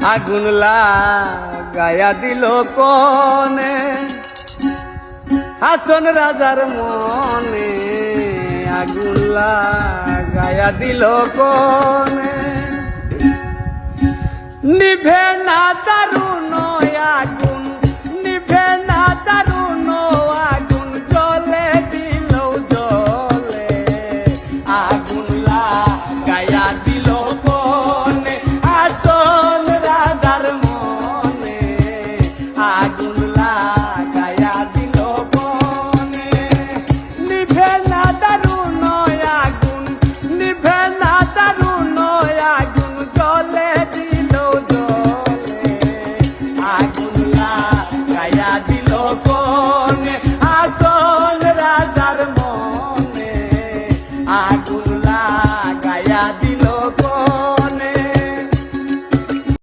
আগুন লাগায়া দিল কোনে হাসন রাজার মনে আগুন লাগায়া দিল কোনে নিভে না দারুণ আগুন নিভে